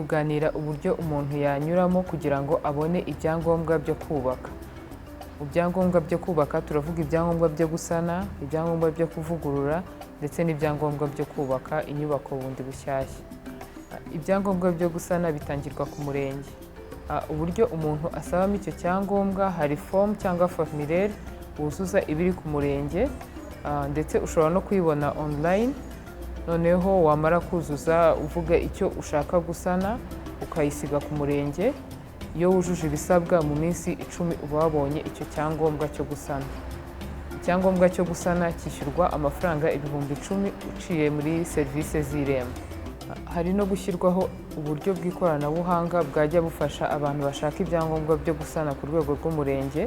kuganira uburyo umuntu yanyuramo kugira ngo abone ibyangombwa byo kubaka. Mu byangombwa byo kubaka turavuga ibyangombwa byo gusana, ibyangombwa byo kuvugurura ndetse n'ibyangombwa byo kubaka inyubako bundi bushyashya. Ibyangombwa byo gusana bitangirwa ku murenge. Uburyo umuntu asabamo icyo cyangombwa hari fomu cyangwa formulaire wuzuza ibiri ku murenge, ndetse ushobora no kuyibona online. Noneho wamara kuzuza uvuga icyo ushaka gusana ukayisiga ku murenge. Iyo wujuje ibisabwa mu minsi 10 uba wabonye icyo cyangombwa cyo gusana. Icyangombwa cyo gusana cyishyurwa amafaranga 10,000 uciye muri serivisi z'Irembo. Hari no gushyirwaho uburyo bw'ikoranabuhanga bwajya bufasha abantu bashaka ibyangombwa byo gusana ku rwego rw'umurenge,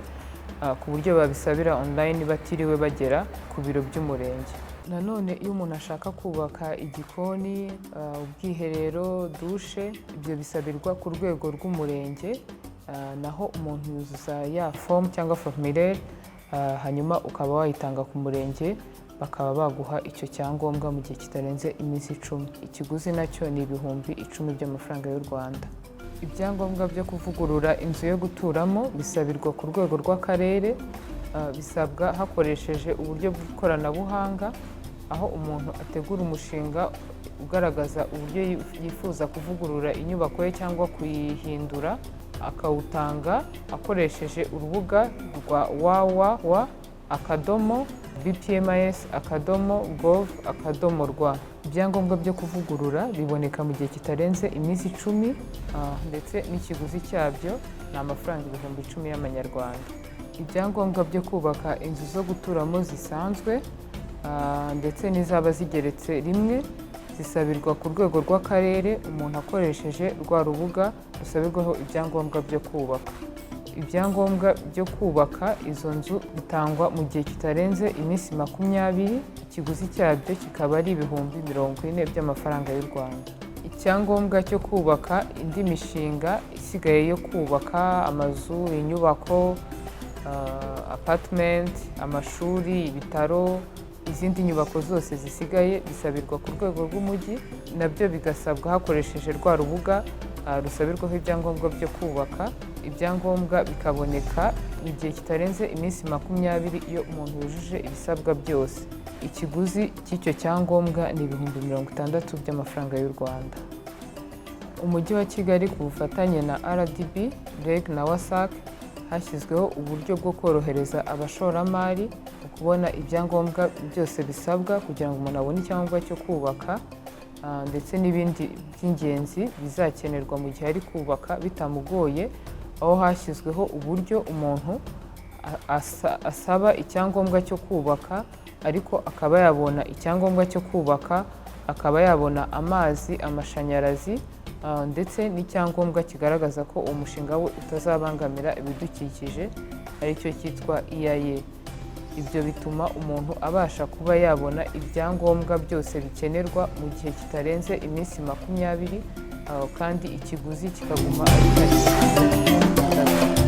ku buryo babisabira online batiriwe bagera ku biro by'umurenge. Nanone iyo umuntu ashaka kubaka igikoni, ubwiherero, dushe, ibyo bisabirwa ku rwego rw'umurenge, naho umuntu yuzuza ya fomu cyangwa formulaire, hanyuma ukaba wayitanga ku murenge bakaba baguha icyo cyangombwa mu gihe kitarenze iminsi 10. Ikiguzi nacyo ni 10,000 by'amafaranga y'u Rwanda. Ibyangombwa byo kuvugurura inzu yo guturamo bisabirwa ku rwego rw'akarere, bisabwa hakoresheje uburyo bw'ikoranabuhanga, aho umuntu ategura umushinga ugaragaza uburyo yifuza kuvugurura inyubako ye cyangwa kuyihindura, akawutanga akoresheje urubuga rwa www.bpmis.gov.rw. Ibyangombwa byo kuvugurura biboneka mu gihe kitarenze iminsi 10, ndetse n'ikiguzi cyabyo ni amafaranga 10,000 y'amanyarwanda. Ibyangombwa byo kubaka inzu zo guturamo zisanzwe ndetse n'izaba zigeretse rimwe zisabirwa ku rwego rw'akarere, umuntu akoresheje rwa rubuga rusabirwaho ibyangombwa byo kubaka. Ibyangombwa byo kubaka izo nzu bitangwa mu gihe kitarenze iminsi 20, ikiguzi cyabyo kikaba ari 40,000 by'amafaranga y'u Rwanda. Icyangombwa cyo kubaka indi mishinga isigaye yo kubaka amazu, inyubako, apartment, amashuri, ibitaro, izindi nyubako zose zisigaye bisabirwa ku rwego rw'umujyi, nabyo bigasabwa hakoresheje rwa rubuga rusabirwaho ibyangombwa byo kubaka. Ibyangombwa bikaboneka mu gihe kitarenze iminsi 20 iyo umuntu yujuje ibisabwa byose. Ikiguzi cy'icyo cyangombwa ni 60,000 by'amafaranga y'u Rwanda. Umujyi wa Kigali ku bufatanye na RDB, REG na WASAC hashyizweho uburyo bwo korohereza abashoramari mu kubona ibyangombwa byose bisabwa kugira ngo umuntu abone icyangombwa cyo kubaka, ndetse n'ibindi by'ingenzi bizakenerwa mu gihe ari kubaka bitamugoye, aho hashyizweho uburyo umuntu asaba icyangombwa cyo kubaka ariko akaba yabona icyangombwa cyo kubaka, akaba yabona amazi, amashanyarazi, ndetse n'icyangombwa kigaragaza ko uwo mushinga we utazabangamira ibidukikije, aricyo cyitwa EIA. Ibyo bituma umuntu abasha kuba yabona ibyangombwa byose bikenerwa mu gihe kitarenze iminsi 20, kandi ikiguzi kikaguma ari 3,000.